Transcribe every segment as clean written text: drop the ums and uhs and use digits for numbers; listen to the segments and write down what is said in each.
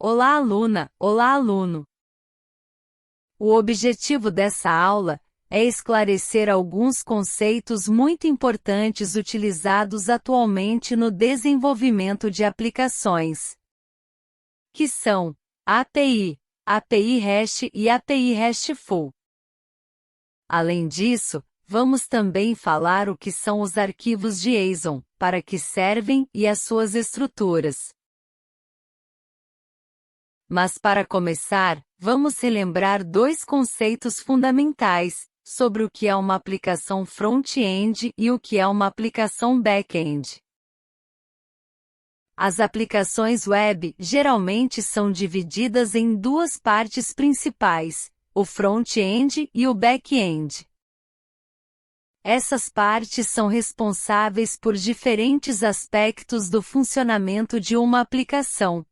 Olá, aluna! Olá, aluno! O objetivo dessa aula é esclarecer alguns conceitos muito importantes utilizados atualmente no desenvolvimento de aplicações, que são API, API REST e API RESTful. Além disso, vamos também falar o que são os arquivos JSON, para que servem e as suas estruturas. Mas para começar, vamos relembrar dois conceitos fundamentais sobre o que é uma aplicação front-end e o que é uma aplicação back-end. As aplicações web geralmente são divididas em duas partes principais, o front-end e o back-end. Essas partes são responsáveis por diferentes aspectos do funcionamento de uma aplicação.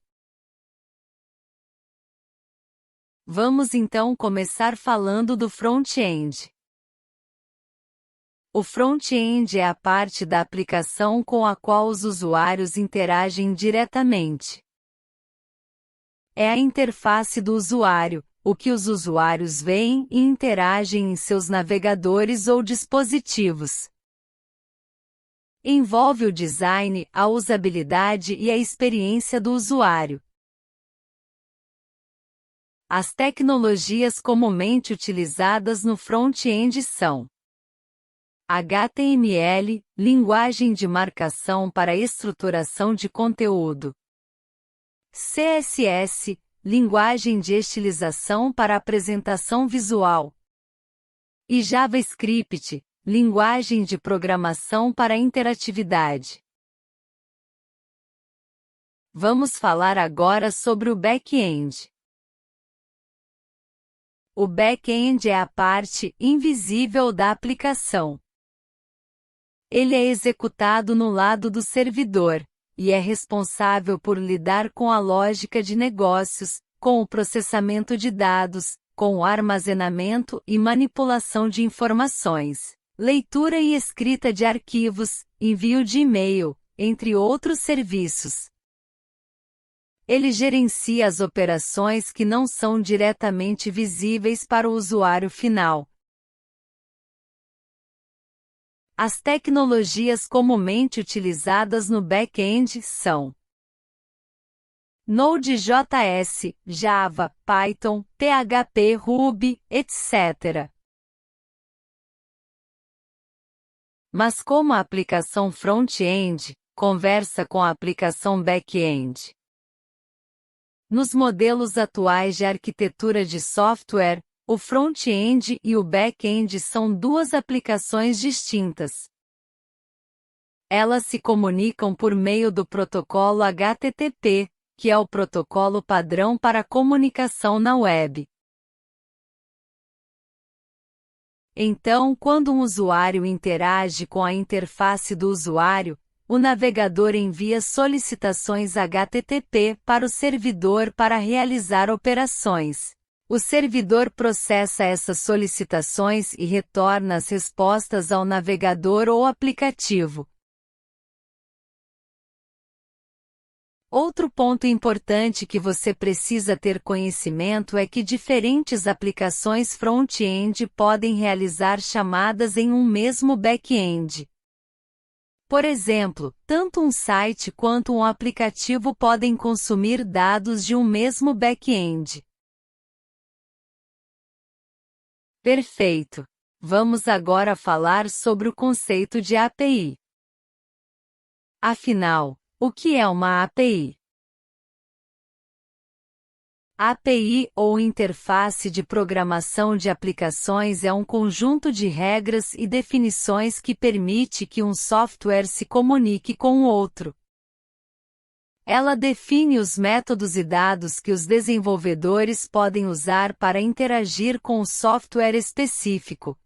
Vamos então começar falando do front-end. O front-end é a parte da aplicação com a qual os usuários interagem diretamente. É a interface do usuário, o que os usuários veem e interagem em seus navegadores ou dispositivos. Envolve o design, a usabilidade e a experiência do usuário. As tecnologias comumente utilizadas no front-end são HTML, linguagem de marcação para estruturação de conteúdo. CSS, linguagem de estilização para apresentação visual. E JavaScript, linguagem de programação para interatividade. Vamos falar agora sobre o back-end. O back-end é a parte invisível da aplicação. Ele é executado no lado do servidor, e é responsável por lidar com a lógica de negócios, com o processamento de dados, com o armazenamento e manipulação de informações, leitura e escrita de arquivos, envio de e-mail, entre outros serviços. Ele gerencia as operações que não são diretamente visíveis para o usuário final. As tecnologias comumente utilizadas no back-end são Node.js, Java, Python, PHP, Ruby, etc. Mas como a aplicação front-end conversa com a aplicação back-end? Nos modelos atuais de arquitetura de software, o front-end e o back-end são duas aplicações distintas. Elas se comunicam por meio do protocolo HTTP, que é o protocolo padrão para comunicação na web. Então, quando um usuário interage com a interface do usuário, o navegador envia solicitações HTTP para o servidor para realizar operações. O servidor processa essas solicitações e retorna as respostas ao navegador ou aplicativo. Outro ponto importante que você precisa ter conhecimento é que diferentes aplicações front-end podem realizar chamadas em um mesmo back-end. Por exemplo, tanto um site quanto um aplicativo podem consumir dados de um mesmo back-end. Perfeito! Vamos agora falar sobre o conceito de API. Afinal, o que é uma API? API, ou Interface de Programação de Aplicações, é um conjunto de regras e definições que permite que um software se comunique com o outro. Ela define os métodos e dados que os desenvolvedores podem usar para interagir com o software específico.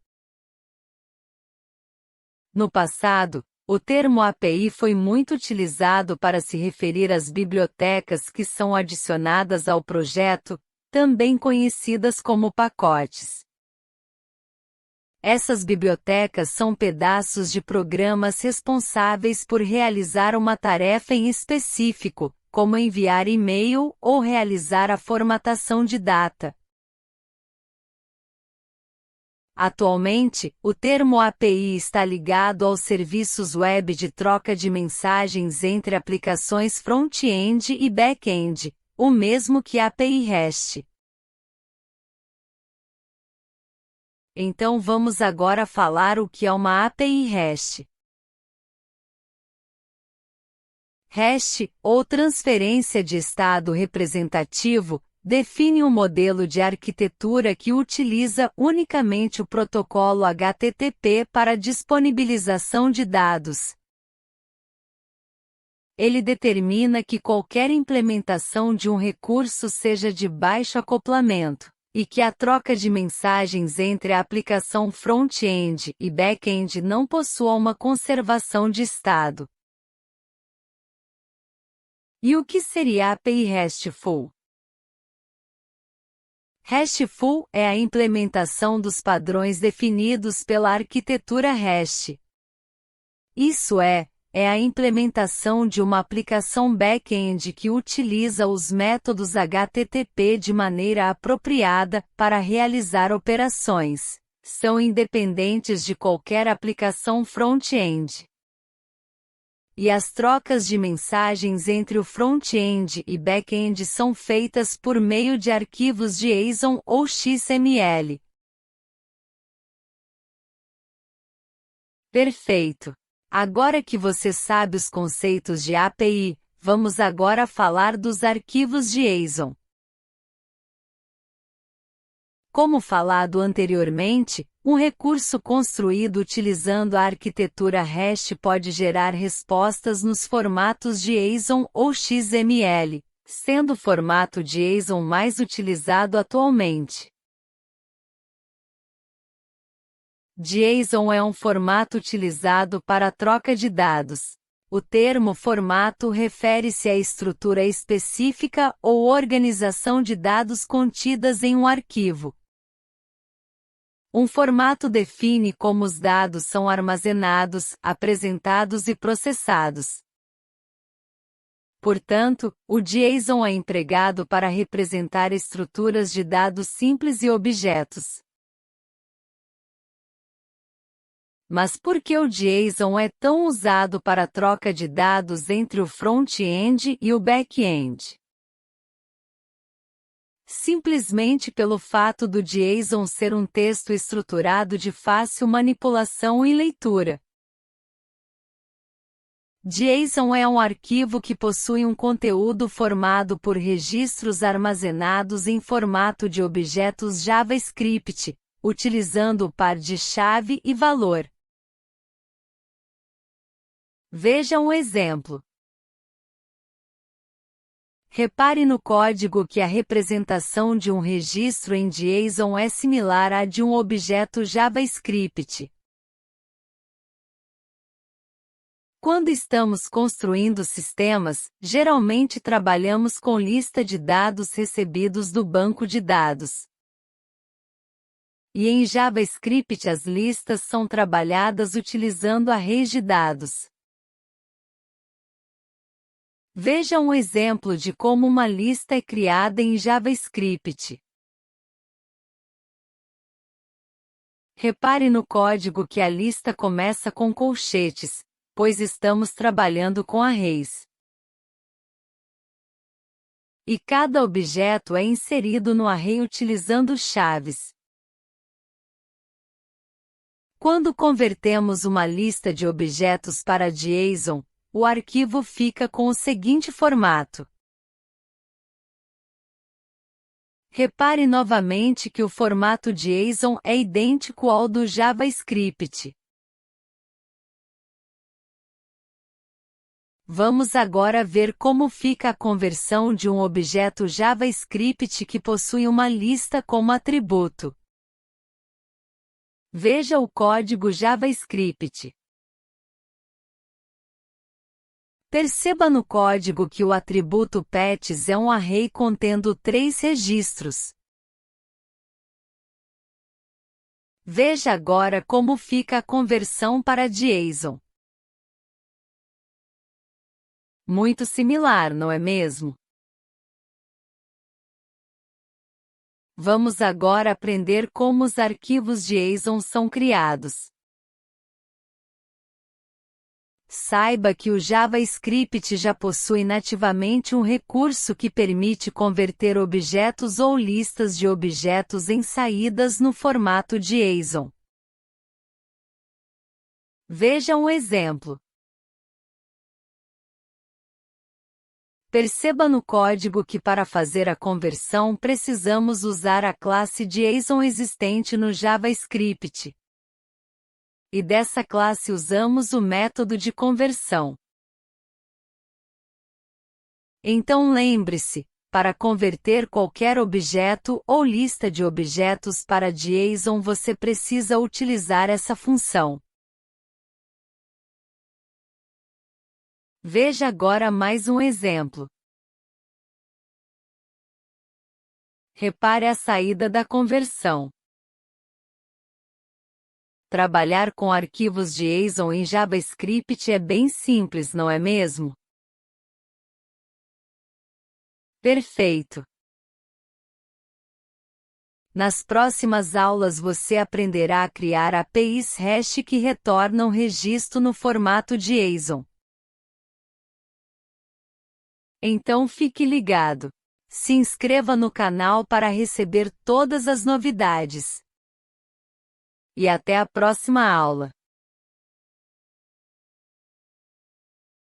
No passado, o termo API foi muito utilizado para se referir às bibliotecas que são adicionadas ao projeto, também conhecidas como pacotes. Essas bibliotecas são pedaços de programas responsáveis por realizar uma tarefa em específico, como enviar e-mail ou realizar a formatação de data. Atualmente, o termo API está ligado aos serviços web de troca de mensagens entre aplicações front-end e back-end, o mesmo que a API REST. Então vamos agora falar o que é uma API REST. REST, ou transferência de estado representativo, define um modelo de arquitetura que utiliza unicamente o protocolo HTTP para disponibilização de dados. Ele determina que qualquer implementação de um recurso seja de baixo acoplamento, e que a troca de mensagens entre a aplicação front-end e back-end não possua uma conservação de estado. E o que seria a API RESTful? RESTful é a implementação dos padrões definidos pela arquitetura REST. Isso é a implementação de uma aplicação back-end que utiliza os métodos HTTP de maneira apropriada para realizar operações. São independentes de qualquer aplicação front-end. E as trocas de mensagens entre o front-end e back-end são feitas por meio de arquivos JSON ou XML. Perfeito! Agora que você sabe os conceitos de API, vamos agora falar dos arquivos JSON. Como falado anteriormente, um recurso construído utilizando a arquitetura REST pode gerar respostas nos formatos JSON ou XML, sendo o formato JSON mais utilizado atualmente. JSON é um formato utilizado para a troca de dados. O termo formato refere-se à estrutura específica ou organização de dados contidas em um arquivo. Um formato define como os dados são armazenados, apresentados e processados. Portanto, o JSON é empregado para representar estruturas de dados simples e objetos. Mas por que o JSON é tão usado para a troca de dados entre o front-end e o back-end? Simplesmente pelo fato do JSON ser um texto estruturado de fácil manipulação e leitura. JSON é um arquivo que possui um conteúdo formado por registros armazenados em formato de objetos JavaScript, utilizando o par de chave e valor. Veja um exemplo. Repare no código que a representação de um registro em JSON é similar à de um objeto JavaScript. Quando estamos construindo sistemas, geralmente trabalhamos com lista de dados recebidos do banco de dados. E em JavaScript as listas são trabalhadas utilizando arrays de dados. Veja um exemplo de como uma lista é criada em JavaScript. Repare no código que a lista começa com colchetes, pois estamos trabalhando com arrays. E cada objeto é inserido no array utilizando chaves. Quando convertemos uma lista de objetos para JSON, o arquivo fica com o seguinte formato. Repare novamente que o formato JSON é idêntico ao do JavaScript. Vamos agora ver como fica a conversão de um objeto JavaScript que possui uma lista como atributo. Veja o código JavaScript. Perceba no código que o atributo pets é um array contendo 3 registros. Veja agora como fica a conversão para JSON. Muito similar, não é mesmo? Vamos agora aprender como os arquivos JSON são criados. Saiba que o JavaScript já possui nativamente um recurso que permite converter objetos ou listas de objetos em saídas no formato JSON. Veja um exemplo. Perceba no código que para fazer a conversão precisamos usar a classe JSON existente no JavaScript. E dessa classe usamos o método de conversão. Então lembre-se, para converter qualquer objeto ou lista de objetos para JSON você precisa utilizar essa função. Veja agora mais um exemplo. Repare a saída da conversão. Trabalhar com arquivos JSON em JavaScript é bem simples, não é mesmo? Perfeito! Nas próximas aulas você aprenderá a criar APIs REST que retornam registro no formato JSON. Então fique ligado. Se inscreva no canal para receber todas as novidades. E até a próxima aula.